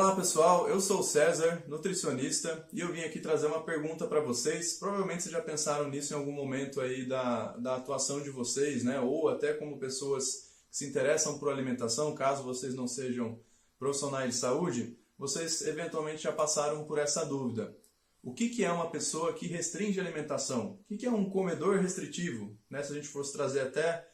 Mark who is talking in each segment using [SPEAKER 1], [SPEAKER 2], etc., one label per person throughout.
[SPEAKER 1] Olá pessoal, eu sou o César, nutricionista, e eu vim aqui trazer uma pergunta para vocês. Provavelmente vocês já pensaram nisso em algum momento aí da atuação de vocês, né? Ou até como pessoas que se interessam por alimentação, caso vocês não sejam profissionais de saúde, vocês eventualmente já passaram por essa dúvida. O que é uma pessoa que restringe a alimentação? O que é um comedor restritivo? Né? Se a gente fosse trazer até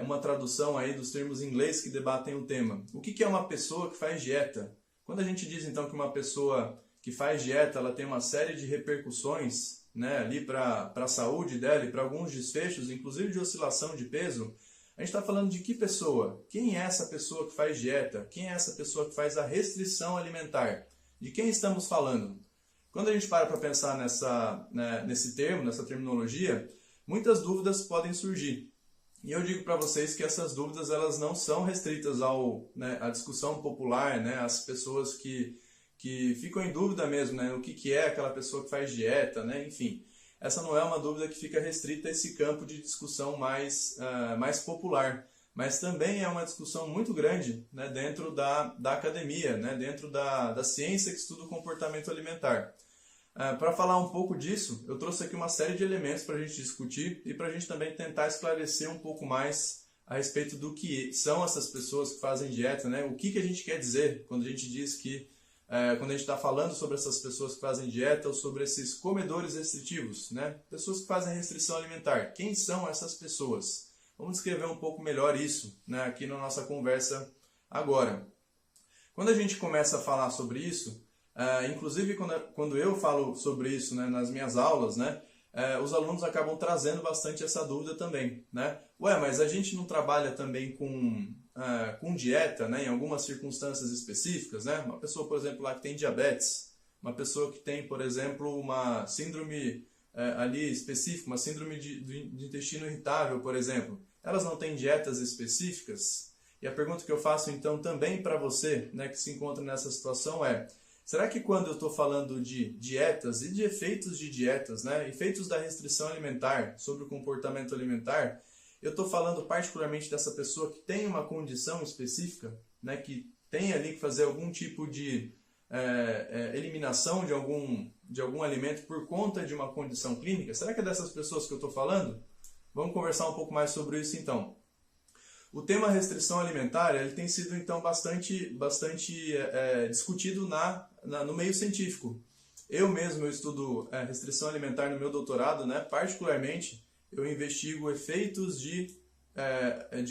[SPEAKER 1] uma tradução aí dos termos em inglês que debatem o tema. O que é uma pessoa que faz dieta? Quando a gente diz então que uma pessoa que faz dieta ela tem uma série de repercussões, né, ali para a saúde dela e para alguns desfechos, inclusive de oscilação de peso, a gente está falando de que pessoa? Quem é essa pessoa que faz dieta? Quem é essa pessoa que faz a restrição alimentar? De quem estamos falando? Quando a gente para pensar nesse termo, nessa terminologia, muitas dúvidas podem surgir. E eu digo para vocês que essas dúvidas elas não são restritas à discussão popular, né, às pessoas que ficam em dúvida mesmo, né, o que é aquela pessoa que faz dieta, né, enfim. Essa não é uma dúvida que fica restrita a esse campo de discussão mais popular, mas também é uma discussão muito grande, né, dentro da academia, né, dentro da ciência que estuda o comportamento alimentar. Para falar um pouco disso, eu trouxe aqui uma série de elementos para a gente discutir e para a gente também tentar esclarecer um pouco mais a respeito do que são essas pessoas que fazem dieta, né? O que a gente quer dizer quando a gente diz que, quando a gente está falando sobre essas pessoas que fazem dieta ou sobre esses comedores restritivos, né? Pessoas que fazem restrição alimentar. Quem são essas pessoas? Vamos descrever um pouco melhor isso, né, aqui na nossa conversa agora. Quando a gente começa a falar sobre isso, inclusive quando eu falo sobre isso, né, nas minhas aulas, né, os alunos acabam trazendo bastante essa dúvida também, né? Ué, mas a gente não trabalha também com dieta, né, em algumas circunstâncias específicas, né? Uma pessoa, por exemplo, lá que tem diabetes, uma pessoa que tem, por exemplo, uma síndrome ali específica, uma síndrome de intestino irritável, por exemplo, elas não têm dietas específicas? E a pergunta que eu faço então também para você, né, que se encontra nessa situação é: será que quando eu estou falando de dietas e de efeitos de dietas, né, efeitos da restrição alimentar sobre o comportamento alimentar, eu estou falando particularmente dessa pessoa que tem uma condição específica, né, que tem ali que fazer algum tipo de eliminação de algum alimento por conta de uma condição clínica? Será que é dessas pessoas que eu estou falando? Vamos conversar um pouco mais sobre isso então. O tema restrição alimentar ele tem sido então bastante discutido no meio científico. Eu mesmo estudo restrição alimentar no meu doutorado, né? Particularmente eu investigo efeitos de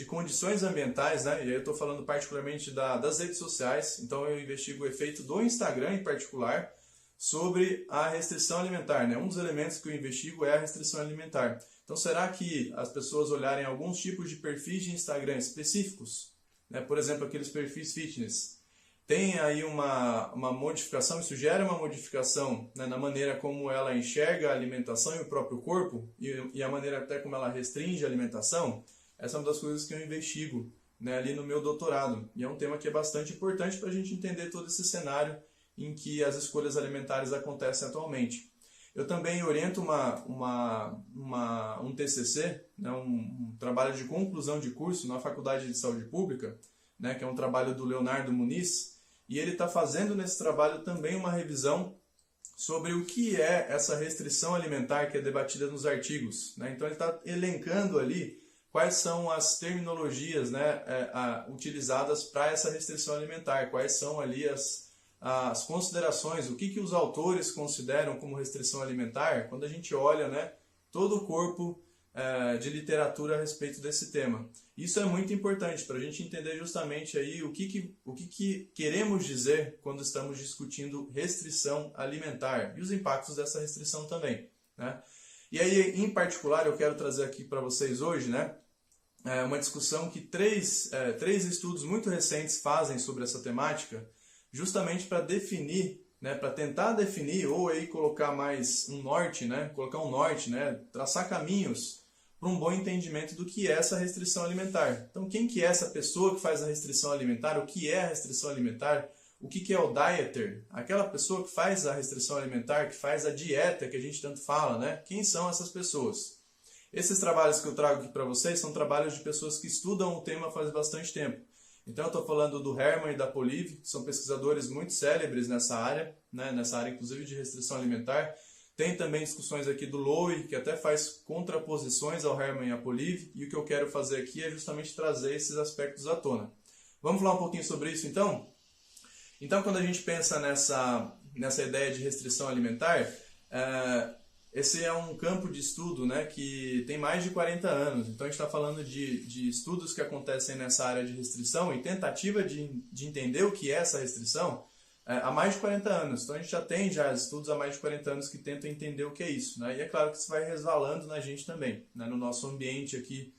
[SPEAKER 1] condições ambientais, né? E aí eu estou falando particularmente das redes sociais, então eu investigo o efeito do Instagram em particular sobre a restrição alimentar, né? Um dos elementos que eu investigo é a restrição alimentar. Então, será que as pessoas olharem alguns tipos de perfis de Instagram específicos, né? Por exemplo, aqueles perfis fitness, tem aí uma modificação, isso gera uma modificação, né, na maneira como ela enxerga a alimentação e o próprio corpo e a maneira até como ela restringe a alimentação? Essa é uma das coisas que eu investigo, né, ali no meu doutorado. E é um tema que é bastante importante para a gente entender todo esse cenário em que as escolhas alimentares acontecem atualmente. Eu também oriento um TCC, né, um trabalho de conclusão de curso na Faculdade de Saúde Pública, né, que é um trabalho do Leonardo Muniz, e ele está fazendo nesse trabalho também uma revisão sobre o que é essa restrição alimentar que é debatida nos artigos, né? Então ele está elencando ali quais são as terminologias, né, utilizadas para essa restrição alimentar, quais são ali as considerações, o que os autores consideram como restrição alimentar, quando a gente olha, né, todo o corpo de literatura a respeito desse tema. Isso é muito importante para a gente entender justamente aí o que queremos dizer quando estamos discutindo restrição alimentar e os impactos dessa restrição também, né? E aí, em particular, eu quero trazer aqui para vocês hoje, né, uma discussão que três estudos muito recentes fazem sobre essa temática, justamente para definir, né, para tentar definir ou aí colocar mais um norte, né, traçar caminhos para um bom entendimento do que é essa restrição alimentar. Então, quem que é essa pessoa que faz a restrição alimentar? O que é a restrição alimentar? O que é o dieter? Aquela pessoa que faz a restrição alimentar, que faz a dieta que a gente tanto fala, né? Quem são essas pessoas? Esses trabalhos que eu trago aqui para vocês são trabalhos de pessoas que estudam o tema faz bastante tempo. Então eu estou falando do Herman e da Polive, que são pesquisadores muito célebres nessa área, né, nessa área inclusive de restrição alimentar. Tem também discussões aqui do Lowy, que até faz contraposições ao Herman e à Polive, e o que eu quero fazer aqui é justamente trazer esses aspectos à tona. Vamos falar um pouquinho sobre isso então? Então quando a gente pensa nessa ideia de restrição alimentar, esse é um campo de estudo, né, que tem mais de 40 anos. Então a gente está falando de estudos que acontecem nessa área de restrição e tentativa de entender o que é essa restrição há mais de 40 anos. Então a gente já tem estudos há mais de 40 anos que tentam entender o que é isso, né? E é claro que isso vai resvalando na gente também, né, no nosso ambiente aqui,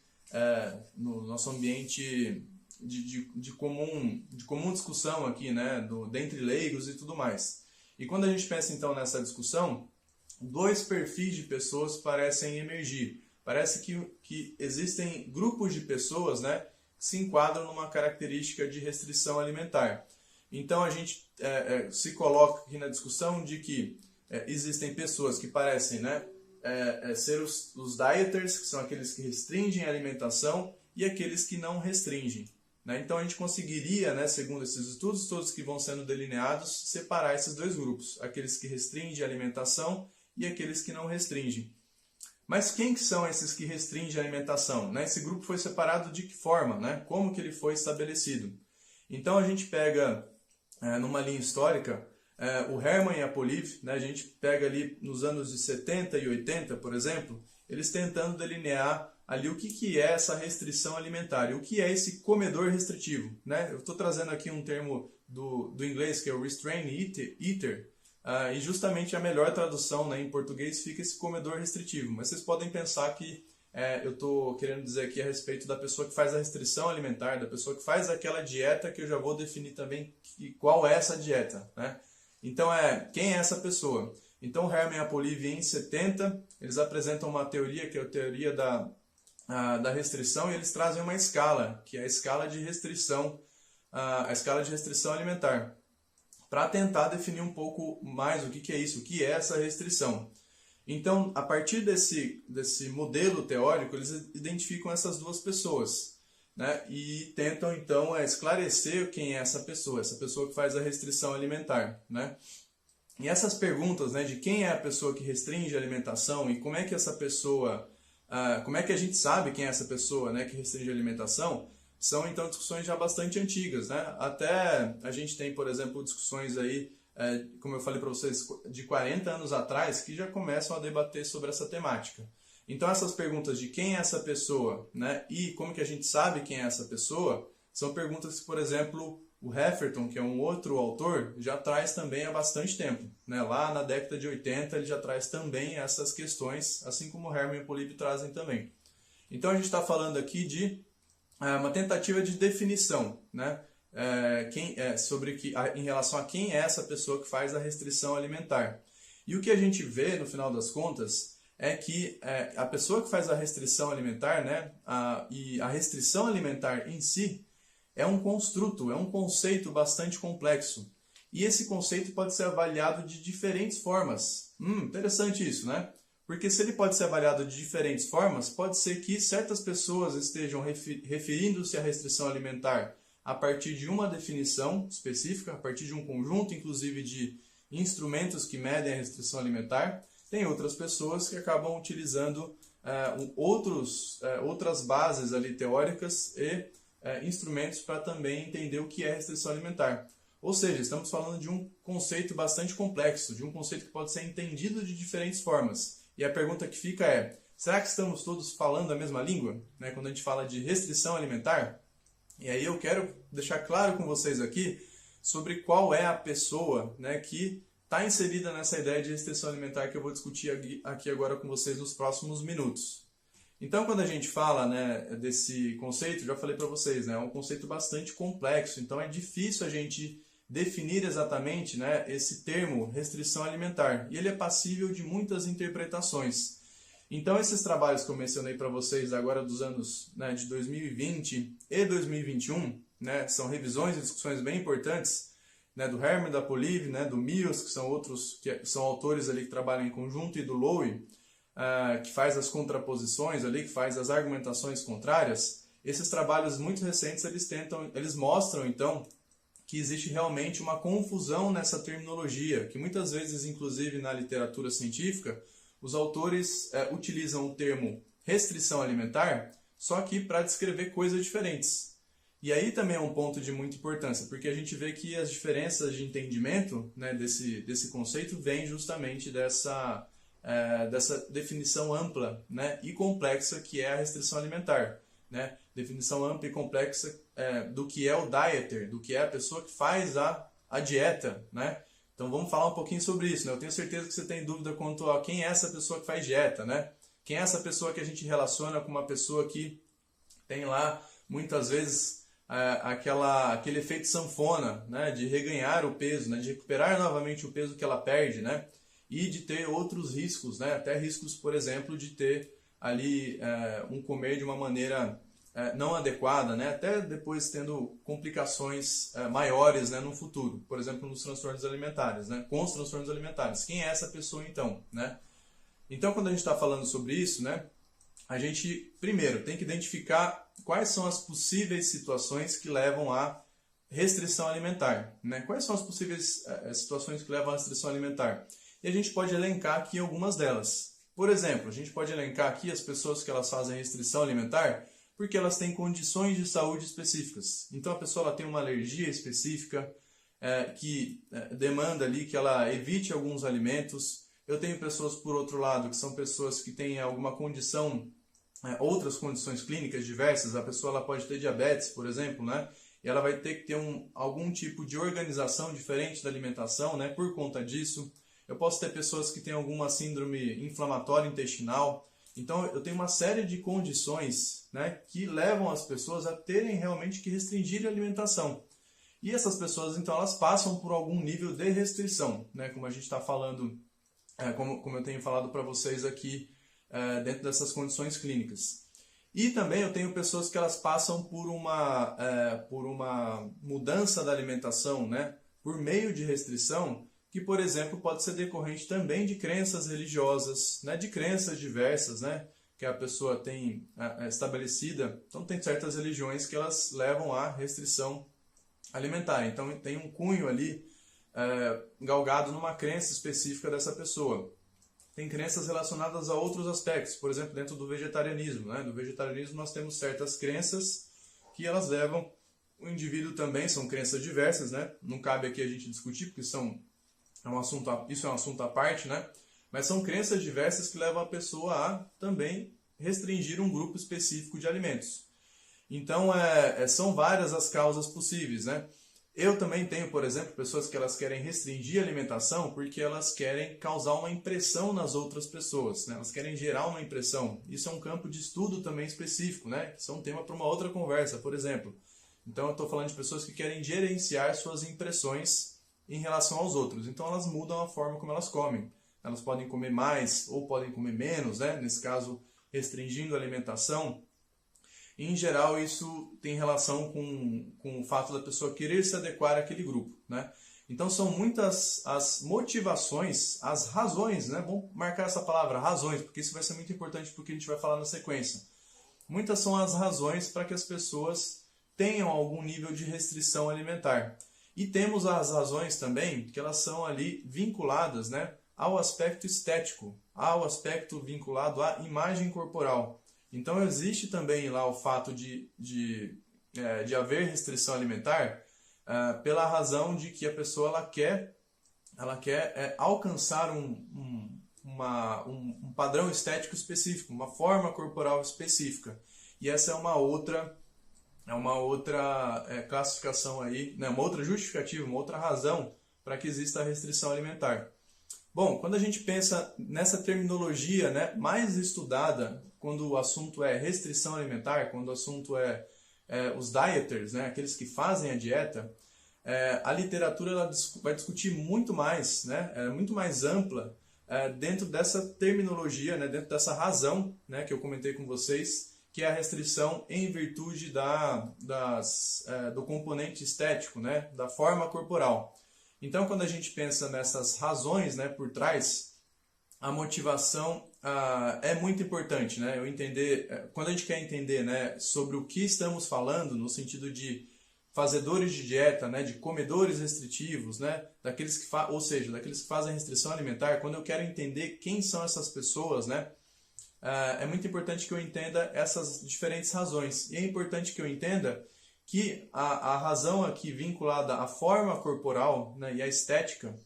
[SPEAKER 1] no nosso ambiente de comum discussão aqui, né, dentre leigos e tudo mais. E quando a gente pensa então nessa discussão, dois perfis de pessoas parecem emergir. Parece que existem grupos de pessoas, né, que se enquadram numa característica de restrição alimentar. Então a gente se coloca aqui na discussão de que existem pessoas que parecem, né, ser os dieters, que são aqueles que restringem a alimentação, e aqueles que não restringem. Né? Então a gente conseguiria, né, segundo esses estudos todos que vão sendo delineados, separar esses dois grupos, aqueles que restringem a alimentação e aqueles que não restringem. Mas quem que são esses que restringem a alimentação? Né? Esse grupo foi separado de que forma? Né? Como que ele foi estabelecido? Então a gente pega, numa linha histórica, o Herman e a Polive, né? A gente pega ali nos anos de 70 e 80, por exemplo, eles tentando delinear ali o que é essa restrição alimentar, e o que é esse comedor restritivo. Né? Eu estou trazendo aqui um termo do inglês que é o restraint eater, e justamente a melhor tradução, né, em português fica esse comedor restritivo. Mas vocês podem pensar que eu estou querendo dizer aqui a respeito da pessoa que faz a restrição alimentar, da pessoa que faz aquela dieta, que eu já vou definir também qual é essa dieta. Né? Então, quem é essa pessoa? Então, o Herman e a Polive, em 70, eles apresentam uma teoria, que é a teoria da restrição, e eles trazem uma escala, que é a escala de restrição alimentar, para tentar definir um pouco mais o que é isso, o que é essa restrição. Então, a partir desse modelo teórico, eles identificam essas duas pessoas, né? E tentam, então, esclarecer quem é essa pessoa que faz a restrição alimentar. Né? E essas perguntas, né, de quem é a pessoa que restringe a alimentação e como é que essa pessoa, como é que a gente sabe quem é essa pessoa, né, que restringe a alimentação, são então discussões já bastante antigas, né? Até a gente tem, por exemplo, discussões aí, como eu falei para vocês, de 40 anos atrás, que já começam a debater sobre essa temática. Então essas perguntas de quem é essa pessoa, né, e como que a gente sabe quem é essa pessoa, são perguntas que, por exemplo, o Hefferton, que é um outro autor, já traz também há bastante tempo. Né? Lá na década de 80 ele já traz também essas questões, assim como o Herman e o Polive trazem também. Então a gente está falando aqui de uma tentativa de definição, né? Em relação a quem é essa pessoa que faz a restrição alimentar. E o que a gente vê, no final das contas, é que a pessoa que faz a restrição alimentar, né, e a restrição alimentar em si, é um construto, é um conceito bastante complexo. E esse conceito pode ser avaliado de diferentes formas. Interessante isso, né? Porque se ele pode ser avaliado de diferentes formas, pode ser que certas pessoas estejam referindo-se à restrição alimentar a partir de uma definição específica, a partir de um conjunto, inclusive, de instrumentos que medem a restrição alimentar. Tem outras pessoas que acabam utilizando outras bases ali teóricas e instrumentos para também entender o que é restrição alimentar. Ou seja, estamos falando de um conceito bastante complexo, de um conceito que pode ser entendido de diferentes formas. E a pergunta que fica é, será que estamos todos falando a mesma língua? Né, quando a gente fala de restrição alimentar? E aí eu quero deixar claro com vocês aqui sobre qual é a pessoa, né, que está inserida nessa ideia de restrição alimentar que eu vou discutir aqui agora com vocês nos próximos minutos. Então, quando a gente fala, né, desse conceito, já falei para vocês, né, é um conceito bastante complexo, então é difícil a gente definir exatamente, né, esse termo restrição alimentar, e ele é passível de muitas interpretações. Então, esses trabalhos que eu mencionei para vocês agora dos anos, né, de 2020 e 2021, né, são revisões e discussões bem importantes, né, do Herman, da Polive, né, do Mills, que são outros que são autores ali que trabalham em conjunto, e do Lowy, que faz as contraposições ali, que faz as argumentações contrárias. esses trabalhos muito recentes eles mostram então que existe realmente uma confusão nessa terminologia, que muitas vezes, inclusive na literatura científica, os autores utilizam o termo restrição alimentar, só que para descrever coisas diferentes. E aí também é um ponto de muita importância, porque a gente vê que as diferenças de entendimento, né, desse conceito vêm justamente dessa definição ampla, né, e complexa que é a restrição alimentar. Né? Definição ampla e complexa do que é o dieter, do que é a pessoa que faz a dieta. Né? Então vamos falar um pouquinho sobre isso. Né? Eu tenho certeza que você tem dúvida quanto a quem é essa pessoa que faz dieta. Né? Quem é essa pessoa que a gente relaciona com uma pessoa que tem lá, muitas vezes, aquele efeito sanfona, né? De reganhar o peso, né? De recuperar novamente o peso que ela perde, né? E de ter outros riscos, né? Até riscos, por exemplo, de ter ali um comer de uma maneira não adequada, né? Até depois tendo complicações maiores, né? No futuro, por exemplo, nos transtornos alimentares, né? Com os transtornos alimentares. Quem é essa pessoa então, né? Então, quando a gente está falando sobre isso, né? A gente, primeiro, tem que identificar quais são as possíveis situações que levam à restrição alimentar, né? Quais são as possíveis situações que levam à restrição alimentar? E a gente pode elencar aqui algumas delas. Por exemplo, a gente pode elencar aqui as pessoas que elas fazem restrição alimentar porque elas têm condições de saúde específicas. Então, a pessoa ela tem uma alergia específica que demanda ali que ela evite alguns alimentos. Eu tenho pessoas, por outro lado, que são pessoas que têm alguma condição, outras condições clínicas diversas. A pessoa ela pode ter diabetes, por exemplo, né? E ela vai ter que ter algum tipo de organização diferente da alimentação, né? Por conta disso. Eu posso ter pessoas que têm alguma síndrome inflamatória intestinal. Então, eu tenho uma série de condições, né, que levam as pessoas a terem realmente que restringir a alimentação. E essas pessoas, então, elas passam por algum nível de restrição, né? Como a gente está falando, como eu tenho falado para vocês aqui, dentro dessas condições clínicas. E também eu tenho pessoas que elas passam por uma mudança da alimentação, né? Por meio de restrição, que, por exemplo, pode ser decorrente também de crenças religiosas, né? De crenças diversas, né? Que a pessoa tem estabelecida. Então, tem certas religiões que elas levam à restrição alimentar. Então, tem um cunho ali galgado numa crença específica dessa pessoa. Tem crenças relacionadas a outros aspectos, por exemplo, dentro do vegetarianismo. Né? No vegetarianismo nós temos certas crenças que elas levam o indivíduo também, são crenças diversas, né? Não cabe aqui a gente discutir, porque isso é um assunto à parte, né? Mas são crenças diversas que levam a pessoa a também restringir um grupo específico de alimentos. Então, são várias as causas possíveis, né? Eu também tenho, por exemplo, pessoas que elas querem restringir a alimentação porque elas querem causar uma impressão nas outras pessoas, né? Elas querem gerar uma impressão. Isso é um campo de estudo também específico, né? Isso é um tema para uma outra conversa, por exemplo. Então, eu estou falando de pessoas que querem gerenciar suas impressões em relação aos outros. Então, elas mudam a forma como elas comem. Elas podem comer mais ou podem comer menos, né? Nesse caso, restringindo a alimentação. Em geral, isso tem relação com o fato da pessoa querer se adequar àquele grupo, né? Então, são muitas as motivações, as razões, né? Vamos marcar essa palavra, razões, porque isso vai ser muito importante para o que a gente vai falar na sequência. Muitas são as razões para que as pessoas tenham algum nível de restrição alimentar. E temos as razões também, que elas são ali vinculadas, né, ao aspecto estético, ao aspecto vinculado à imagem corporal. Então, existe também lá o fato de haver restrição alimentar pela razão de que a pessoa ela quer alcançar um padrão estético específico, uma forma corporal específica. E essa é uma outra classificação aí, né, uma outra justificativa, uma outra razão para que exista a restrição alimentar. Bom, quando a gente pensa nessa terminologia, né, mais estudada, quando o assunto é restrição alimentar, quando o assunto é os dieters, né, aqueles que fazem a dieta, a literatura ela vai discutir muito mais, né, muito mais ampla dentro dessa terminologia, né, dentro dessa razão, né, que eu comentei com vocês, que é a restrição em virtude do componente estético, né, da forma corporal. Então, quando a gente pensa nessas razões, né, por trás a motivação é muito importante, né? Eu entender, quando a gente quer entender, né, sobre o que estamos falando, no sentido de fazedores de dieta, né, de comedores restritivos, né, daqueles que ou seja, daqueles que fazem restrição alimentar, quando eu quero entender quem são essas pessoas, né, é muito importante que eu entenda essas diferentes razões. E é importante que eu entenda que a razão aqui vinculada à forma corporal, né, e à estética,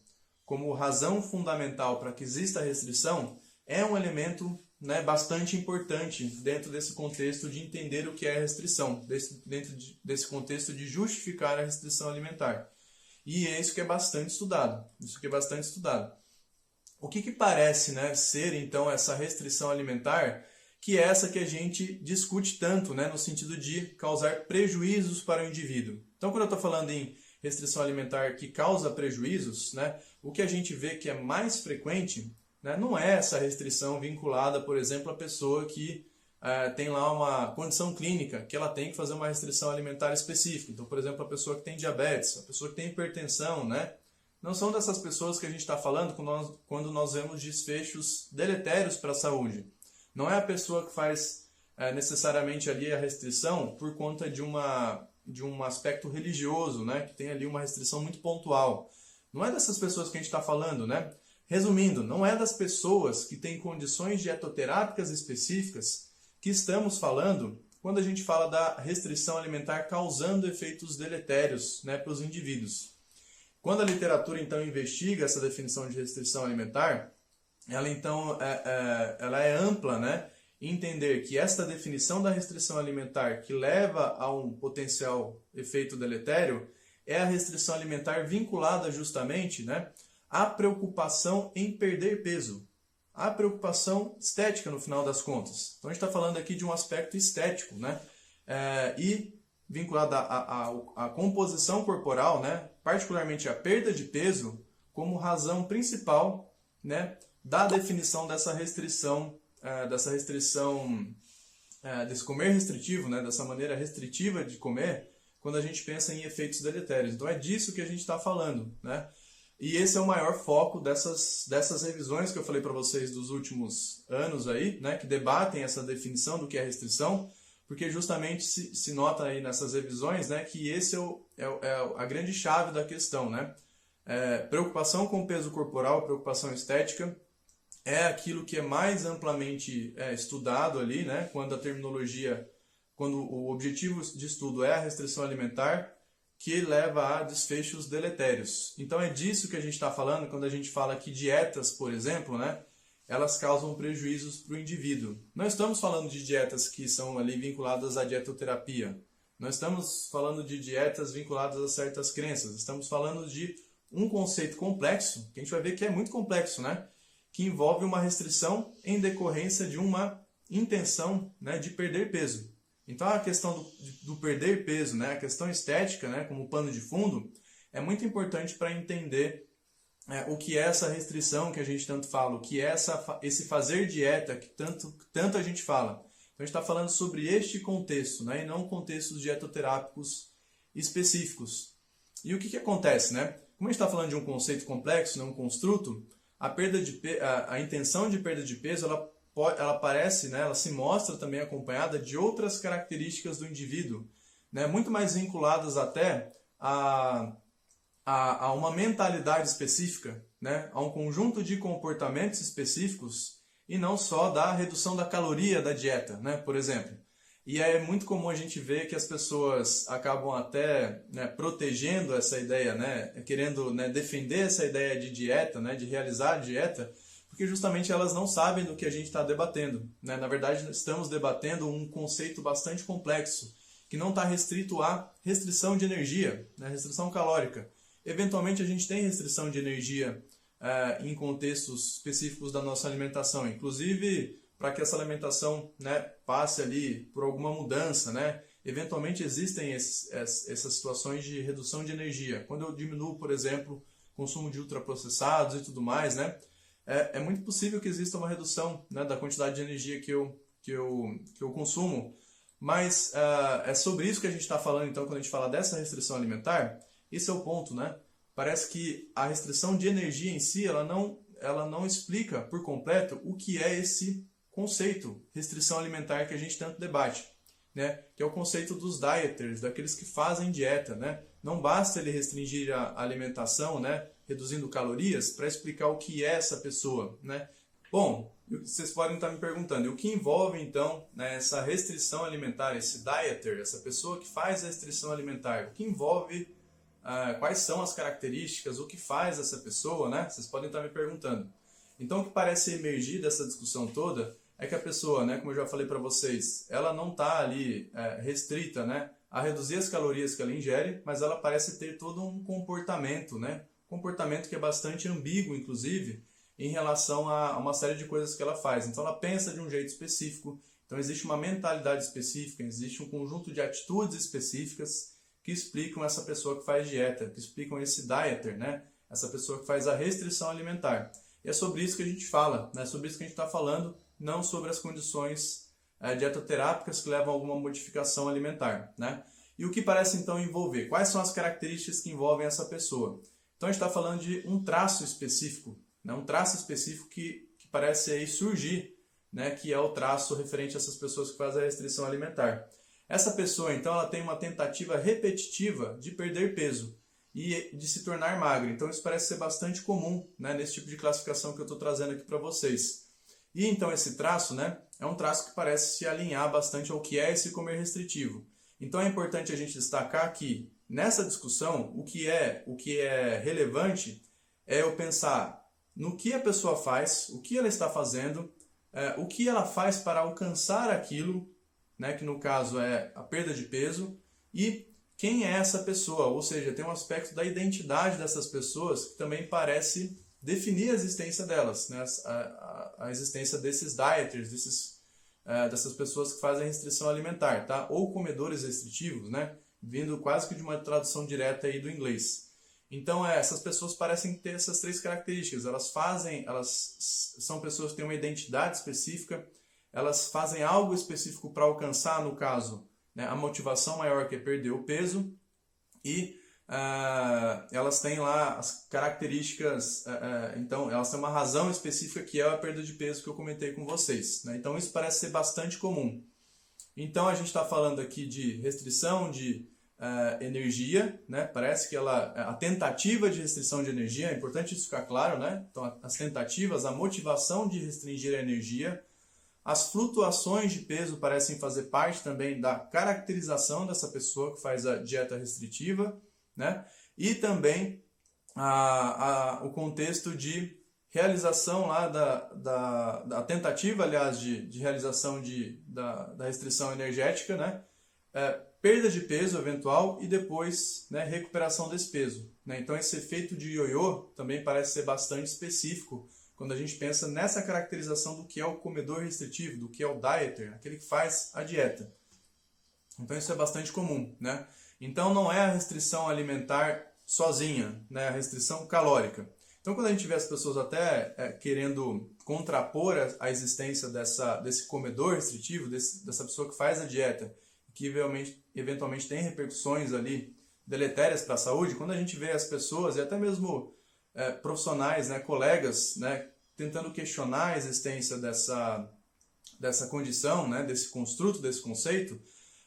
[SPEAKER 1] como razão fundamental para que exista a restrição, é um elemento, né, bastante importante dentro desse contexto de entender o que é restrição, dentro desse contexto de justificar a restrição alimentar. E é isso que é bastante estudado. Isso que é bastante estudado. O que parece, né, ser, então, essa restrição alimentar, que é essa que a gente discute tanto, né, no sentido de causar prejuízos para o indivíduo. Então, quando eu estou falando em restrição alimentar que causa prejuízos, né, o que a gente vê que é mais frequente, né, não é essa restrição vinculada, por exemplo, à pessoa que tem lá uma condição clínica, que ela tem que fazer uma restrição alimentar específica. Então, por exemplo, a pessoa que tem diabetes, a pessoa que tem hipertensão, né, não são dessas pessoas que a gente está falando quando nós vemos desfechos deletérios para a saúde. Não é a pessoa que faz necessariamente ali a restrição por conta de um aspecto religioso, né? Que tem ali uma restrição muito pontual. Não é dessas pessoas que a gente está falando, né? Resumindo, não é das pessoas que têm condições dietoterápicas específicas que estamos falando quando a gente fala da restrição alimentar causando efeitos deletérios, né, para os indivíduos. Quando a literatura, então, investiga essa definição de restrição alimentar, ela, então, ela é ampla, né? Entender que esta definição da restrição alimentar que leva a um potencial efeito deletério é a restrição alimentar vinculada justamente, né, à preocupação em perder peso, à preocupação estética no final das contas. Então a gente está falando aqui de um aspecto estético, né? E vinculada à composição corporal, né, particularmente a perda de peso, como razão principal, né, da definição dessa restrição, desse comer restritivo, né, dessa maneira restritiva de comer, quando a gente pensa em efeitos deletérios. Então é disso que a gente está falando, né? E esse é o maior foco dessas revisões que eu falei para vocês dos últimos anos aí, né, que debatem essa definição do que é restrição, porque justamente se nota aí nessas revisões, né, que esse é a grande chave da questão, né? Preocupação com o peso corporal, preocupação estética, é aquilo que é mais amplamente estudado ali, né, quando o objetivo de estudo é a restrição alimentar, que leva a desfechos deletérios. Então é disso que a gente está falando quando a gente fala que dietas, por exemplo, né, elas causam prejuízos para o indivíduo. Não estamos falando de dietas que são ali vinculadas à dietoterapia. Não estamos falando de dietas vinculadas a certas crenças. Estamos falando de um conceito complexo, que a gente vai ver que é muito complexo, né? Que envolve uma restrição em decorrência de uma intenção, né, de perder peso. Então a questão do perder peso, né, a questão estética, né, como pano de fundo, é muito importante para entender o que é essa restrição que a gente tanto fala, o que é esse fazer dieta que tanto a gente fala. Então a gente está falando sobre este contexto, né, e não contextos dietoterápicos específicos. E o que acontece, né? Como a gente está falando de um conceito complexo, não um construto, a intenção de perda de peso ela aparece, né, ela se mostra também acompanhada de outras características do indivíduo, né, muito mais vinculadas até a uma mentalidade específica, né, a um conjunto de comportamentos específicos e não só da redução da caloria da dieta, né, por exemplo. E é muito comum a gente ver que as pessoas acabam até, né, protegendo essa ideia, né, querendo, né, defender essa ideia de dieta, né, de realizar a dieta, porque justamente elas não sabem do que a gente está debatendo, né? Na verdade, estamos debatendo um conceito bastante complexo, que não está restrito à restrição de energia, né, restrição calórica. Eventualmente, a gente tem restrição de energia em contextos específicos da nossa alimentação, inclusive para que essa alimentação, né, passe ali por alguma mudança, né? Eventualmente existem essas situações de redução de energia. Quando eu diminuo, por exemplo, o consumo de ultraprocessados e tudo mais, né? É muito possível que exista uma redução, né, da quantidade de energia que eu consumo, mas é sobre isso que a gente está falando, então, quando a gente fala dessa restrição alimentar. Esse é o ponto, né? Parece que a restrição de energia em si, ela ela não explica por completo o que é esse conceito, restrição alimentar, que a gente tanto debate, né? Que é o conceito dos dieters, daqueles que fazem dieta, né? Não basta ele restringir a alimentação, né? Reduzindo calorias, para explicar o que é essa pessoa, né? Bom, vocês podem estar me perguntando, o que envolve então, né, essa restrição alimentar, esse dieter, essa pessoa que faz a restrição alimentar, o que envolve, quais são as características, o que faz essa pessoa, né? Vocês podem estar me perguntando. Então, o que parece emergir dessa discussão toda é que a pessoa, né, como eu já falei para vocês, ela não está ali restrita, né, a reduzir as calorias que ela ingere, mas ela parece ter todo um comportamento, né, comportamento que é bastante ambíguo, inclusive, em relação a uma série de coisas que ela faz. Então, ela pensa de um jeito específico, então existe uma mentalidade específica, existe um conjunto de atitudes específicas que explicam essa pessoa que faz dieta, que explicam esse dieter, né, essa pessoa que faz a restrição alimentar. E é sobre isso que a gente fala, né, sobre isso que a gente está falando, não sobre as condições dietoterápicas que levam a alguma modificação alimentar, né? E o que parece então envolver? Quais são as características que envolvem essa pessoa? Então a gente está falando de um traço específico, né? Um traço específico que parece aí surgir, né? Que é o traço referente a essas pessoas que fazem a restrição alimentar. Essa pessoa então ela tem uma tentativa repetitiva de perder peso e de se tornar magra. Então isso parece ser bastante comum, né? Nesse tipo de classificação que eu estou trazendo aqui para vocês. E então esse traço, né, é um traço que parece se alinhar bastante ao que é esse comer restritivo. Então é importante a gente destacar que nessa discussão o que é relevante é eu pensar no que a pessoa faz, o que ela está fazendo, o que ela faz para alcançar aquilo, né, que no caso é a perda de peso, e quem é essa pessoa, ou seja, tem um aspecto da identidade dessas pessoas que também parece definir a existência delas, né? A existência desses dieters, dessas pessoas que fazem restrição alimentar, tá? Ou comedores restritivos, né? Vindo quase que de uma tradução direta aí do inglês. Então, essas pessoas parecem ter essas três características. Elas são pessoas que têm uma identidade específica, elas fazem algo específico para alcançar, no caso, né, a motivação maior que é perder o peso, e elas têm lá as características, então elas têm uma razão específica que é a perda de peso que eu comentei com vocês, né? Então isso parece ser bastante comum. Então a gente está falando aqui de restrição de energia, né? Parece que a tentativa de restrição de energia, é importante isso ficar claro, né? Então as tentativas, a motivação de restringir a energia, as flutuações de peso parecem fazer parte também da caracterização dessa pessoa que faz a dieta restritiva, né? E também o contexto de realização lá da tentativa, aliás, de realização da restrição energética, né? Perda de peso eventual e depois, né, recuperação desse peso, né? Então esse efeito de ioiô também parece ser bastante específico quando a gente pensa nessa caracterização do que é o comedor restritivo, do que é o dieter, aquele que faz a dieta. Então isso é bastante comum, né? Então não é a restrição alimentar sozinha, né? A restrição calórica. Então quando a gente vê as pessoas até querendo contrapor a existência desse comedor restritivo, dessa pessoa que faz a dieta, que eventualmente tem repercussões ali deletérias para a saúde, quando a gente vê as pessoas e até mesmo profissionais, né, colegas, né, tentando questionar a existência dessa condição, né, desse construto, desse conceito,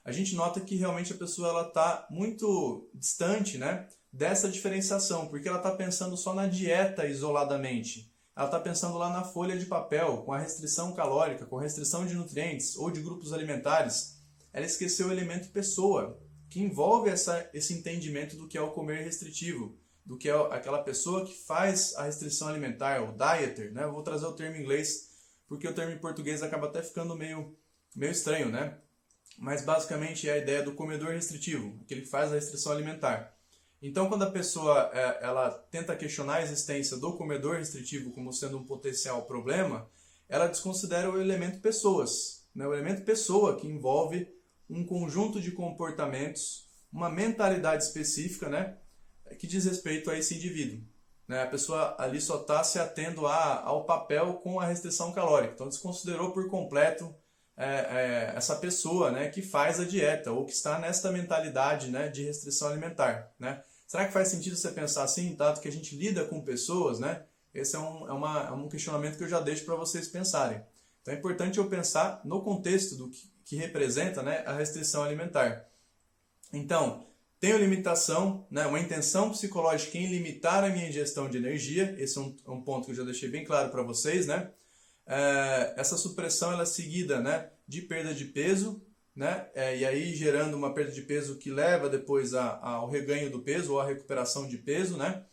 [SPEAKER 1] a gente nota que realmente a pessoa está muito distante, né, dessa diferenciação, porque ela está pensando só na dieta isoladamente. Ela está pensando lá na folha de papel, com a restrição calórica, com a restrição de nutrientes ou de grupos alimentares. Ela esqueceu o elemento pessoa, que envolve esse entendimento do que é o comer restritivo, do que é aquela pessoa que faz a restrição alimentar, o dieter, né? Eu vou trazer o termo em inglês, porque o termo em português acaba até ficando meio estranho, né? Mas basicamente é a ideia do comedor restritivo, aquele que faz a restrição alimentar. Então, quando a pessoa ela tenta questionar a existência do comedor restritivo como sendo um potencial problema, ela desconsidera o elemento pessoas, né? O elemento pessoa, que envolve um conjunto de comportamentos, uma mentalidade específica, né, que diz respeito a esse indivíduo, né? A pessoa ali só está se atendo ao papel com a restrição calórica. Então, desconsiderou por completo essa pessoa, né, que faz a dieta ou que está nesta mentalidade, né, de restrição alimentar, né? Será que faz sentido você pensar assim, dado que a gente lida com pessoas, né? Esse é um questionamento que eu já deixo para vocês pensarem. Então é importante eu pensar no contexto do que representa, né, a restrição alimentar. Então, tenho limitação, né, uma intenção psicológica em limitar a minha ingestão de energia. Esse é um ponto que eu já deixei bem claro para vocês, né? Essa supressão ela é seguida, né, de perda de peso, né, e aí gerando uma perda de peso que leva depois ao reganho do peso ou à recuperação de peso, né?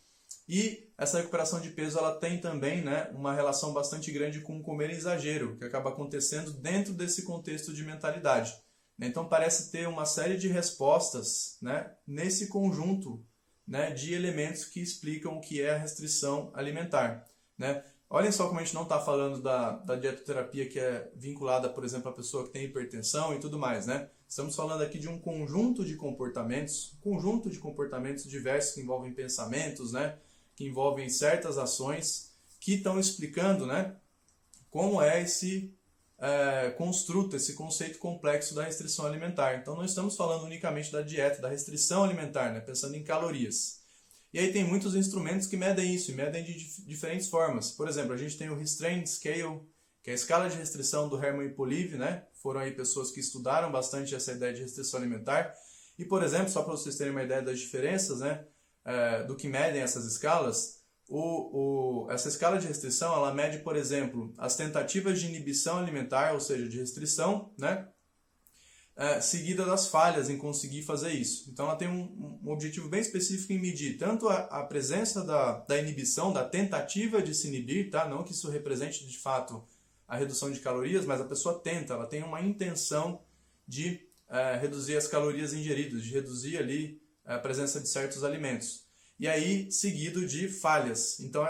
[SPEAKER 1] E essa recuperação de peso ela tem também, né, uma relação bastante grande com o comer em exagero, que acaba acontecendo dentro desse contexto de mentalidade. Então parece ter uma série de respostas, né, nesse conjunto, né, de elementos que explicam o que é a restrição alimentar, né? Olhem só como a gente não está falando da dietoterapia que é vinculada, por exemplo, à pessoa que tem hipertensão e tudo mais, né? Estamos falando aqui de um conjunto de comportamentos diversos que envolvem pensamentos, né? Que envolvem certas ações que estão explicando, né, como é esse construto, esse conceito complexo da restrição alimentar. Então não estamos falando unicamente da dieta, da restrição alimentar, né, pensando em calorias. E aí tem muitos instrumentos que medem isso, e medem de diferentes formas. Por exemplo, a gente tem o Restraint Scale, que é a escala de restrição do Hermann e Polive, né? Foram aí pessoas que estudaram bastante essa ideia de restrição alimentar. E, por exemplo, só para vocês terem uma ideia das diferenças, né, do que medem essas escalas, essa escala de restrição, ela mede, por exemplo, as tentativas de inibição alimentar, ou seja, de restrição, né, seguida das falhas em conseguir fazer isso. Então ela tem um objetivo bem específico em medir tanto a presença da inibição, da tentativa de se inibir, tá? Não que isso represente de fato a redução de calorias, mas a pessoa tenta, ela tem uma intenção de reduzir as calorias ingeridas, de reduzir ali a presença de certos alimentos. E aí, seguido de falhas. Então,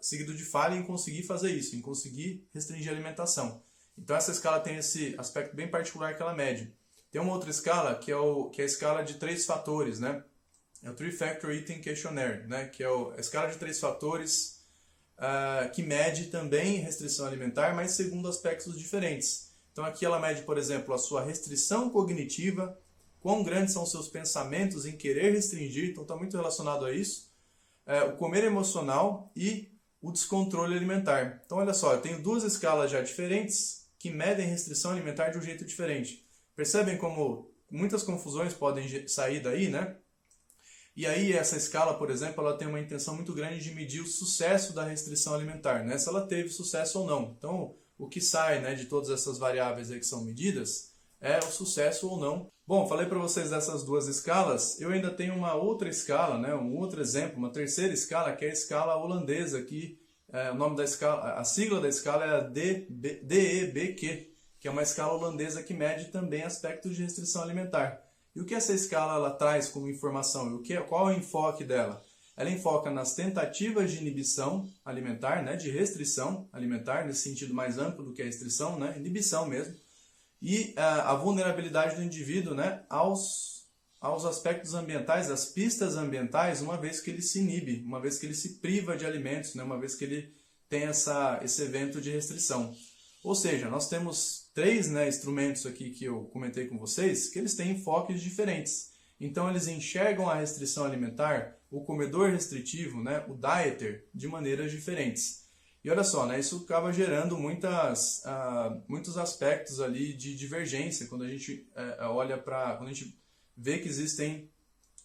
[SPEAKER 1] seguido de falha em conseguir fazer isso, em conseguir restringir a alimentação. Então, essa escala tem esse aspecto bem particular que ela mede. Tem uma outra escala, que é a escala de 3 fatores, né? É o Three Factor Eating Questionnaire, né? Que é a escala de 3 fatores que mede também restrição alimentar, mas segundo aspectos diferentes. Então, aqui ela mede, por exemplo, a sua restrição cognitiva, quão grandes são os seus pensamentos em querer restringir, então está muito relacionado a isso, o comer emocional e o descontrole alimentar. Então, olha só, eu tenho 2 escalas já diferentes que medem restrição alimentar de um jeito diferente. Percebem como muitas confusões podem sair daí, né? E aí essa escala, por exemplo, ela tem uma intenção muito grande de medir o sucesso da restrição alimentar, né? Se ela teve sucesso ou não. Então, o que sai, né, de todas essas variáveis aí que são medidas é o sucesso ou não. Bom, falei para vocês dessas 2 escalas, eu ainda tenho uma outra escala, né, um outro exemplo, uma terceira escala, que é a escala holandesa, que o nome da escala, a sigla da escala é a DEBQ, que é uma escala holandesa que mede também aspectos de restrição alimentar. E o que essa escala ela traz como informação? Qual é o enfoque dela? Ela enfoca nas tentativas de inibição alimentar, né, de restrição alimentar, nesse sentido mais amplo do que a restrição, né, inibição mesmo, e a vulnerabilidade do indivíduo, né, aos aspectos ambientais, às pistas ambientais, uma vez que ele se inibe, uma vez que ele se priva de alimentos, né, uma vez que ele tem esse evento de restrição. Ou seja, nós temos 3, né, instrumentos aqui que eu comentei com vocês, que eles têm enfoques diferentes. Então eles enxergam a restrição alimentar, o comedor restritivo, né, o dieter, de maneiras diferentes. E olha só, né, isso acaba gerando muitos aspectos ali de divergência quando a gente quando a gente vê que existem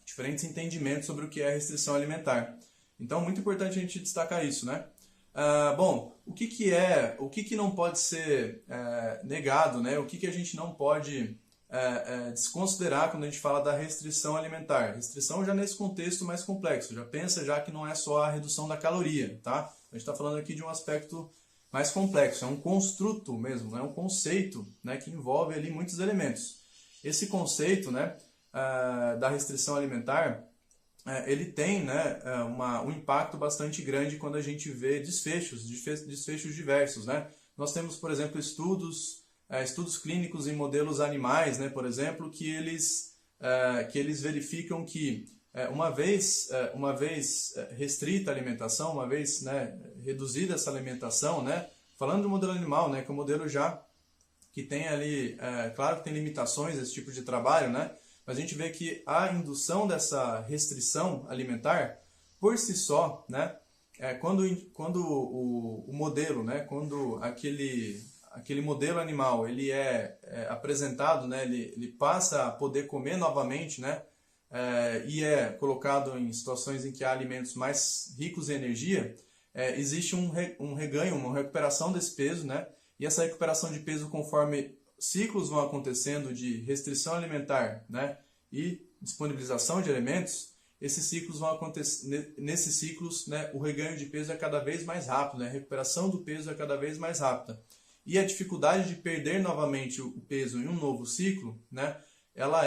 [SPEAKER 1] diferentes entendimentos sobre o que é restrição alimentar. Então, muito importante a gente destacar isso, né? Bom, o que não pode ser negado, né? O que a gente não pode desconsiderar quando a gente fala da restrição alimentar? Restrição já nesse contexto mais complexo, já pensa já que não é só a redução da caloria, tá? A gente está falando aqui de um aspecto mais complexo, é um construto mesmo, é um conceito, né, que envolve ali muitos elementos. Esse conceito, né, da restrição alimentar, ele tem, né, um impacto bastante grande quando a gente vê desfechos diversos, né? Nós temos, por exemplo, estudos clínicos em modelos animais, né, por exemplo, que eles verificam que uma vez restrita a alimentação, uma vez, né, reduzida essa alimentação, né, falando do modelo animal, né, que é um modelo já que tem ali, claro que tem limitações esse tipo de trabalho, né, mas a gente vê que a indução dessa restrição alimentar, por si só, né, quando o modelo, né, quando aquele modelo animal ele é apresentado, né, ele passa a poder comer novamente, né, e é colocado em situações em que há alimentos mais ricos em energia, existe um reganho, uma recuperação desse peso, né, e essa recuperação de peso, conforme ciclos vão acontecendo de restrição alimentar, né, e disponibilização de alimentos, esses ciclos vão acontecer, nesses ciclos, né, o reganho de peso é cada vez mais rápido, né, a recuperação do peso é cada vez mais rápida. E a dificuldade de perder novamente o peso em um novo ciclo, né, ela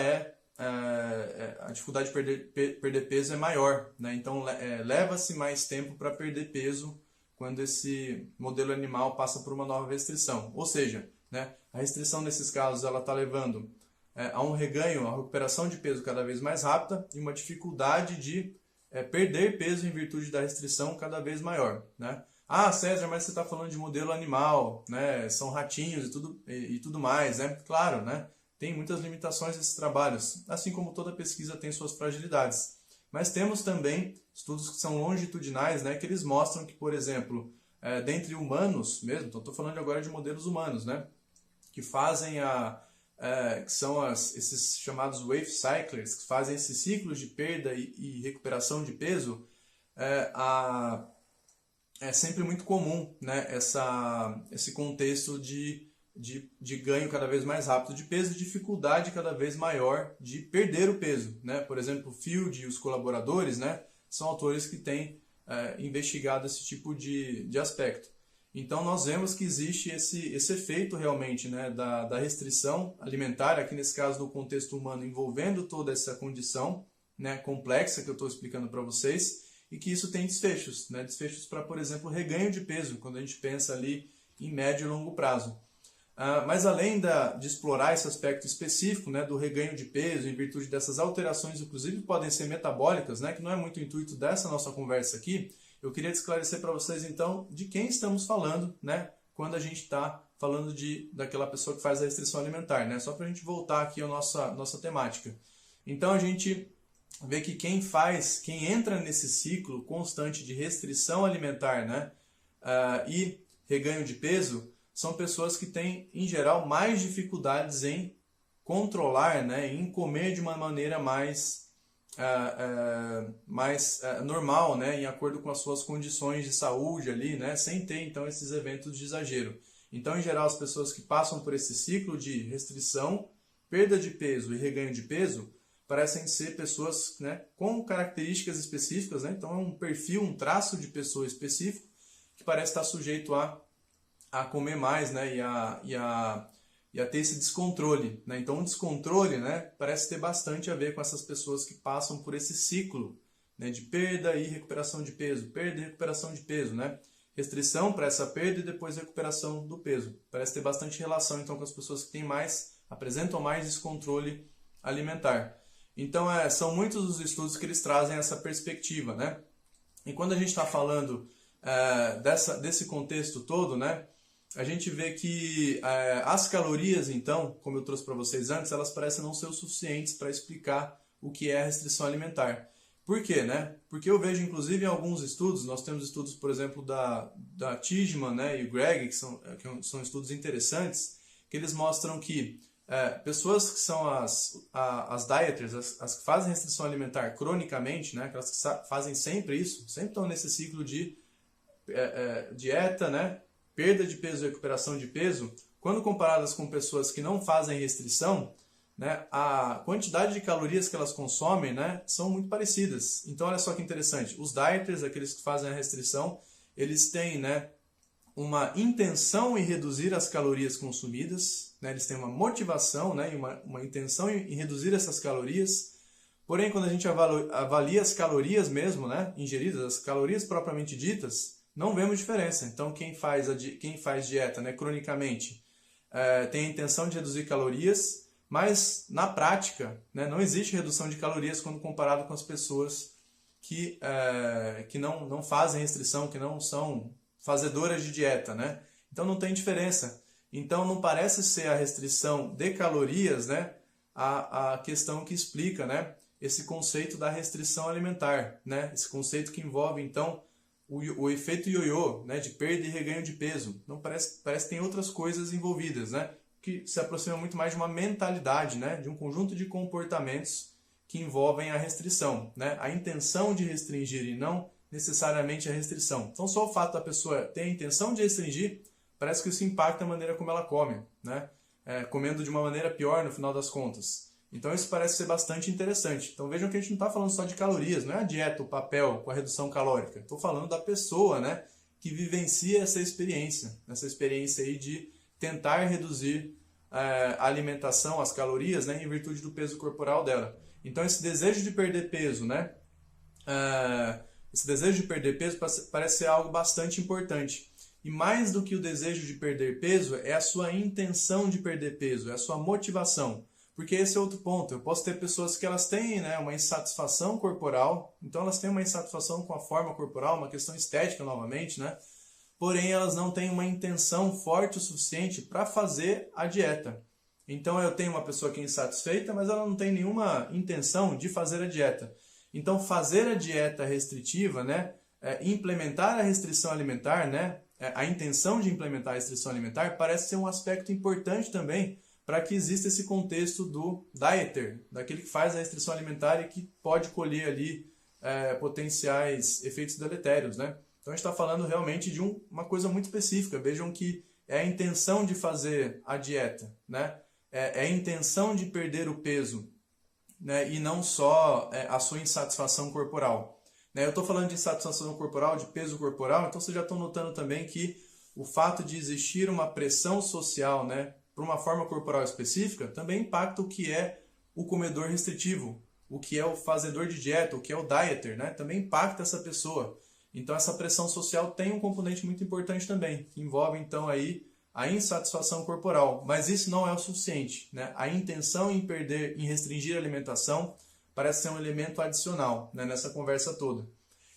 [SPEAKER 1] a dificuldade de perder peso é maior, né, então leva-se mais tempo para perder peso quando esse modelo animal passa por uma nova restrição. Ou seja, né, a restrição nesses casos ela está levando a um reganho, a recuperação de peso cada vez mais rápida e uma dificuldade de perder peso em virtude da restrição cada vez maior, né? Ah, César, mas você está falando de modelo animal, né? São ratinhos e tudo mais, né? Claro, né? Tem muitas limitações esses trabalhos, assim como toda pesquisa tem suas fragilidades. Mas temos também estudos que são longitudinais, né? Que eles mostram que, por exemplo, dentre humanos mesmo, então estou falando agora de modelos humanos, né? Que fazem que são esses chamados wave cyclers, que fazem esses ciclos de perda e recuperação de peso, é sempre muito comum, né, esse contexto de ganho cada vez mais rápido de peso e dificuldade cada vez maior de perder o peso, né? Por exemplo, o Field e os colaboradores, né, são autores que têm investigado esse tipo de aspecto. Então nós vemos que existe esse efeito realmente, né, da restrição alimentar, aqui nesse caso no contexto humano, envolvendo toda essa condição, né, complexa que eu estou explicando para vocês, e que isso tem desfechos, né, desfechos para, por exemplo, reganho de peso, quando a gente pensa ali em médio e longo prazo. Mas além de explorar esse aspecto específico, né, do reganho de peso, em virtude dessas alterações, inclusive podem ser metabólicas, né, que não é muito o intuito dessa nossa conversa aqui, eu queria esclarecer para vocês, então, de quem estamos falando, né, quando a gente está falando daquela pessoa que faz a restrição alimentar, né, só para a gente voltar aqui à nossa temática. Então, a gente vê que quem entra nesse ciclo constante de restrição alimentar, né, e reganho de peso, são pessoas que têm, em geral, mais dificuldades em controlar, né, em comer de uma maneira mais normal, né, em acordo com as suas condições de saúde ali, né, sem ter então esses eventos de exagero. Então, em geral, as pessoas que passam por esse ciclo de restrição, perda de peso e reganho de peso, parecem ser pessoas, né, com características específicas, né, então é um perfil, um traço de pessoa específico que parece estar sujeito a comer mais, né, e a ter esse descontrole, né? Então o descontrole, né, parece ter bastante a ver com essas pessoas que passam por esse ciclo, né, de perda e recuperação de peso, perda e recuperação de peso, né? Restrição para essa perda e depois recuperação do peso. Parece ter bastante relação então com as pessoas que apresentam mais descontrole alimentar. Então são muitos os estudos que eles trazem essa perspectiva, né? E quando a gente está falando desse contexto todo, né, a gente vê que as calorias, então, como eu trouxe para vocês antes, elas parecem não ser o suficientes para explicar o que é a restrição alimentar. Por quê, né? Porque eu vejo, inclusive, em alguns estudos, nós temos estudos, por exemplo, da Tijman, né, e o Greg, que são estudos interessantes, que eles mostram que pessoas que são as dieters, as que fazem restrição alimentar cronicamente, né, aquelas que fazem sempre isso, sempre estão nesse ciclo de dieta, né, perda de peso e recuperação de peso, quando comparadas com pessoas que não fazem restrição, né, a quantidade de calorias que elas consomem, né, são muito parecidas. Então, olha só que interessante. Os dieters, aqueles que fazem a restrição, eles têm, né, uma intenção em reduzir as calorias consumidas, né, eles têm uma motivação, né, e uma intenção em reduzir essas calorias. Porém, quando a gente avalia as calorias mesmo, né, ingeridas, as calorias propriamente ditas, não vemos diferença. Então, quem faz dieta, né, cronicamente tem a intenção de reduzir calorias, mas na prática, né, não existe redução de calorias quando comparado com as pessoas que não fazem restrição, que não são fazedoras de dieta, né? Então não tem diferença. Então não parece ser a restrição de calorias, né, a questão que explica, né, esse conceito da restrição alimentar, né? Esse conceito que envolve então o efeito ioiô, né, de perda e reganho de peso. Não parece que tem outras coisas envolvidas, né, que se aproxima muito mais de uma mentalidade, né, de um conjunto de comportamentos que envolvem a restrição, né, a intenção de restringir e não necessariamente a restrição. Então, só o fato da pessoa ter a intenção de restringir, parece que isso impacta a maneira como ela come, né, comendo de uma maneira pior no final das contas. Então isso parece ser bastante interessante. Então vejam que a gente não está falando só de calorias, não é a dieta, o papel com a redução calórica. Estou falando da pessoa, né, que vivencia essa experiência aí de tentar reduzir a alimentação, as calorias, né, em virtude do peso corporal dela. Então esse desejo de perder peso, né, esse desejo de perder peso parece ser algo bastante importante. E mais do que o desejo de perder peso, é a sua intenção de perder peso, é a sua motivação. Porque esse é outro ponto. Eu posso ter pessoas que elas têm, né, uma insatisfação corporal, então elas têm uma insatisfação com a forma corporal, uma questão estética novamente, né? Porém, elas não têm uma intenção forte o suficiente para fazer a dieta. Então eu tenho uma pessoa que é insatisfeita, mas ela não tem nenhuma intenção de fazer a dieta. Então fazer a dieta restritiva, né, implementar a restrição alimentar, né, a intenção de implementar a restrição alimentar parece ser um aspecto importante também para que exista esse contexto do dieter, daquele que faz a restrição alimentar e que pode colher ali potenciais efeitos deletérios, né? Então a gente está falando realmente de uma coisa muito específica. Vejam que é a intenção de fazer a dieta, né? É a intenção de perder o peso, né? E não só a sua insatisfação corporal. Né? Eu estou falando de insatisfação corporal, de peso corporal, então vocês já estão notando também que o fato de existir uma pressão social, né, para uma forma corporal específica, também impacta o que é o comedor restritivo, o que é o fazedor de dieta, o que é o dieter, né? Também impacta essa pessoa. Então essa pressão social tem um componente muito importante também, que envolve então aí a insatisfação corporal. Mas isso não é o suficiente, né? A intenção em restringir a alimentação parece ser um elemento adicional, né, nessa conversa toda.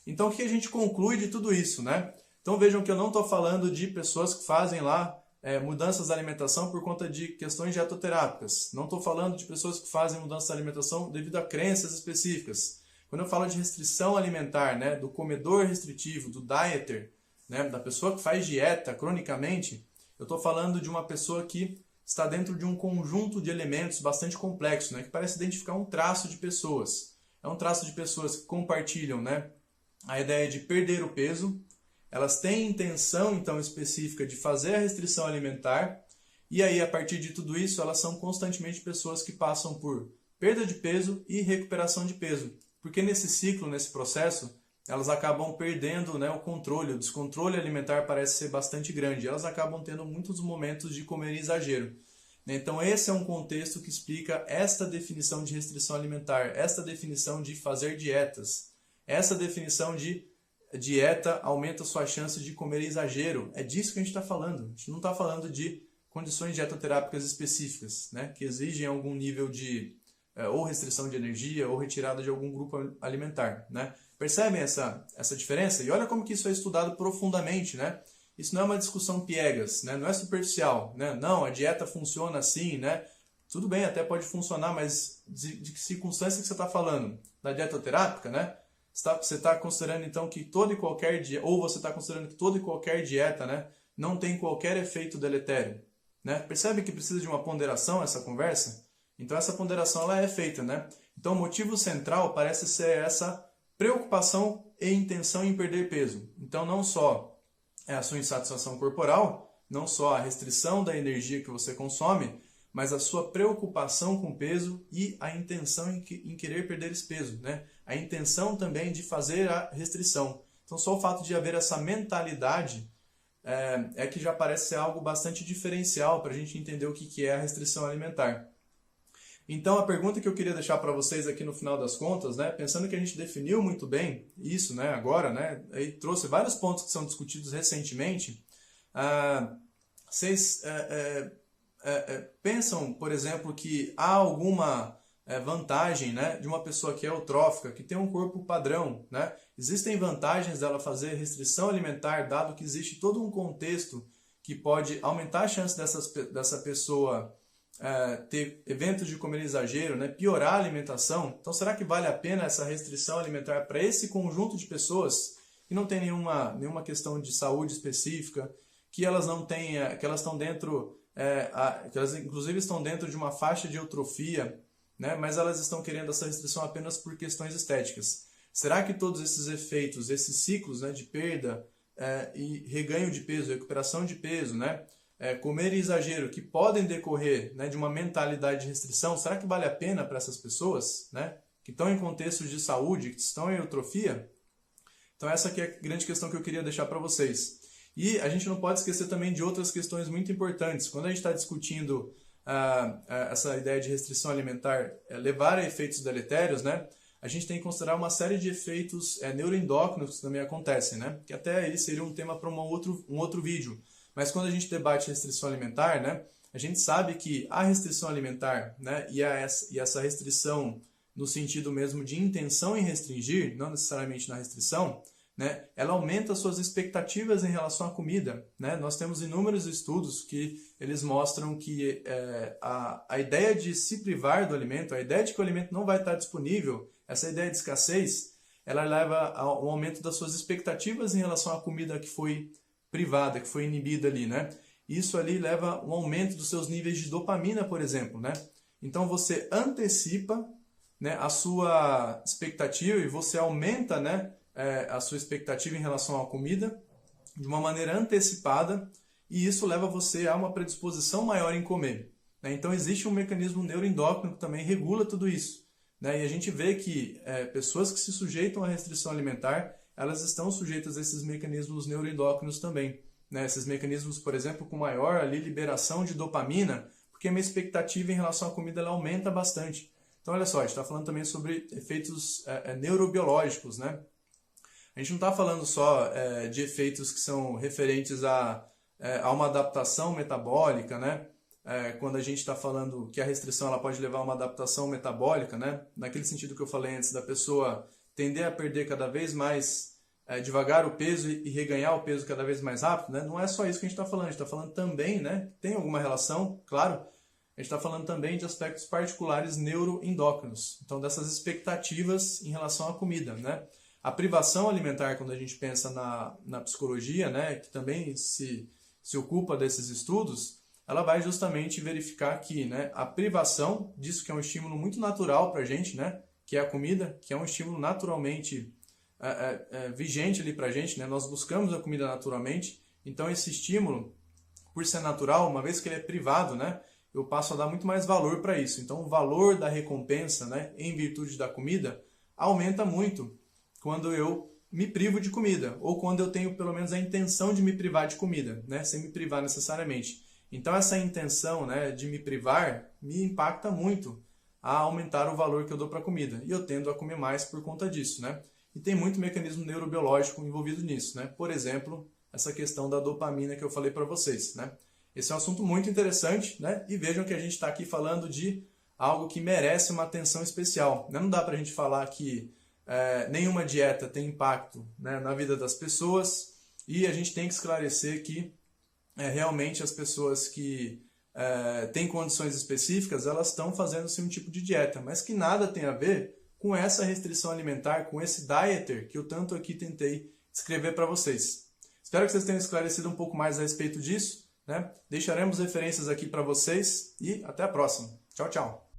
[SPEAKER 1] Então o que a gente conclui de tudo isso, né? Então vejam que eu não estou falando de pessoas que fazem lá mudanças da alimentação por conta de questões dietoterápicas. Não estou falando de pessoas que fazem mudanças da alimentação devido a crenças específicas. Quando eu falo de restrição alimentar, né, do comedor restritivo, do dieter, né, da pessoa que faz dieta cronicamente, eu estou falando de uma pessoa que está dentro de um conjunto de elementos bastante complexo, né, que parece identificar um traço de pessoas. É um traço de pessoas que compartilham, né, a ideia de perder o peso. Elas têm intenção, então, específica de fazer a restrição alimentar, e aí, a partir de tudo isso, elas são constantemente pessoas que passam por perda de peso e recuperação de peso. Porque nesse ciclo, nesse processo, elas acabam perdendo, né, o controle, o descontrole alimentar parece ser bastante grande. Elas acabam tendo muitos momentos de comer em exagero. Então, esse é um contexto que explica esta definição de restrição alimentar, esta definição de fazer dietas, essa definição de dieta aumenta sua chance de comer exagero. É disso que a gente está falando. A gente não está falando de condições dietoterápicas específicas, né, que exigem algum nível de ou restrição de energia ou retirada de algum grupo alimentar. Né? Percebem essa diferença? E olha como que isso é estudado profundamente. Né? Isso não é uma discussão piegas, né? Não é superficial. Né? Não, a dieta funciona assim. Né? Tudo bem, até pode funcionar, mas de que circunstância que você está falando? Da dietoterápica, né? Você está considerando então que toda e qualquer dieta, ou você está considerando que toda e qualquer dieta, né, não tem qualquer efeito deletério, né? Percebe que precisa de uma ponderação essa conversa? Então essa ponderação ela é feita, né? Então o motivo central parece ser essa preocupação e intenção em perder peso. Então não só é a sua insatisfação corporal, não só a restrição da energia que você consome, mas a sua preocupação com o peso e a intenção em querer perder esse peso, né? A intenção também de fazer a restrição. Então, só o fato de haver essa mentalidade é que já parece ser algo bastante diferencial para a gente entender o que é a restrição alimentar. Então, a pergunta que eu queria deixar para vocês aqui no final das contas, né, pensando que a gente definiu muito bem isso, né, agora, né, aí trouxe vários pontos que são discutidos recentemente, vocês pensam, por exemplo, que há alguma vantagem, né, de uma pessoa que é eutrófica, que tem um corpo padrão, né? Existem vantagens dela fazer restrição alimentar, dado que existe todo um contexto que pode aumentar a chance dessa pessoa ter eventos de comer exagero, né, piorar a alimentação. Então, será que vale a pena essa restrição alimentar para esse conjunto de pessoas que não tem nenhuma questão de saúde específica, que elas não têm, que elas estão dentro, que elas inclusive estão dentro de uma faixa de eutrofia, né, mas elas estão querendo essa restrição apenas por questões estéticas. Será que todos esses efeitos, esses ciclos, né, de perda e reganho de peso, recuperação de peso, né, comer e exagero, que podem decorrer, né, de uma mentalidade de restrição, será que vale a pena para essas pessoas, né, que estão em contextos de saúde, que estão em eutrofia? Então essa aqui é a grande questão que eu queria deixar para vocês. E a gente não pode esquecer também de outras questões muito importantes. Quando a gente está discutindo essa ideia de restrição alimentar levar a efeitos deletérios, né, a gente tem que considerar uma série de efeitos neuroendócrinos que também acontecem, né, que até aí seria um tema para um outro vídeo. Mas quando a gente debate restrição alimentar, né, a gente sabe que a restrição alimentar, né, e essa restrição no sentido mesmo de intenção em restringir, não necessariamente na restrição, né, ela aumenta suas expectativas em relação à comida, né? Nós temos inúmeros estudos que eles mostram que a ideia de se privar do alimento, a ideia de que o alimento não vai estar disponível, essa ideia de escassez, ela leva ao aumento das suas expectativas em relação à comida que foi privada, que foi inibida ali, né? Isso ali leva a um aumento dos seus níveis de dopamina, por exemplo, né? Então você antecipa, né, a sua expectativa e você aumenta, né, a sua expectativa em relação à comida de uma maneira antecipada e isso leva você a uma predisposição maior em comer, né? Então existe um mecanismo neuroendócrino que também regula tudo isso, né? E a gente vê que pessoas que se sujeitam à restrição alimentar, elas estão sujeitas a esses mecanismos neuroendócrinos também, né? Esses mecanismos, por exemplo, com maior ali, liberação de dopamina, porque a minha expectativa em relação à comida ela aumenta bastante. Então, olha só, a gente está falando também sobre efeitos neurobiológicos, né? A gente não está falando só de efeitos que são referentes a uma adaptação metabólica, né? Quando a gente está falando que a restrição ela pode levar a uma adaptação metabólica, né? Naquele sentido que eu falei antes, da pessoa tender a perder cada vez mais devagar o peso e reganhar o peso cada vez mais rápido, né? Não é só isso que a gente está falando, a gente está falando também, né? Tem alguma relação, claro, a gente está falando também de aspectos particulares neuroendócrinos, então dessas expectativas em relação à comida, né? A privação alimentar, quando a gente pensa na psicologia, né, que também se ocupa desses estudos, ela vai justamente verificar que, né, a privação disso que é um estímulo muito natural para a gente, né, que é a comida, que é um estímulo naturalmente vigente ali para a gente, né, nós buscamos a comida naturalmente, então esse estímulo, por ser natural, uma vez que ele é privado, né, eu passo a dar muito mais valor para isso. Então o valor da recompensa, né, em virtude da comida aumenta muito quando eu me privo de comida, ou quando eu tenho pelo menos a intenção de me privar de comida, né, sem me privar necessariamente. Então essa intenção, né, de me privar me impacta muito a aumentar o valor que eu dou para a comida, e eu tendo a comer mais por conta disso, né? E tem muito mecanismo neurobiológico envolvido nisso, né? Por exemplo, essa questão da dopamina que eu falei para vocês, né? Esse é um assunto muito interessante, né? E vejam que a gente está aqui falando de algo que merece uma atenção especial, né? Não dá para a gente falar que nenhuma dieta tem impacto, né, na vida das pessoas, e a gente tem que esclarecer que realmente as pessoas que têm condições específicas, elas estão fazendo sim um tipo de dieta, mas que nada tem a ver com essa restrição alimentar, com esse dieter que eu tanto aqui tentei descrever para vocês. Espero que vocês tenham esclarecido um pouco mais a respeito disso, né? Deixaremos referências aqui para vocês e até a próxima. Tchau, tchau!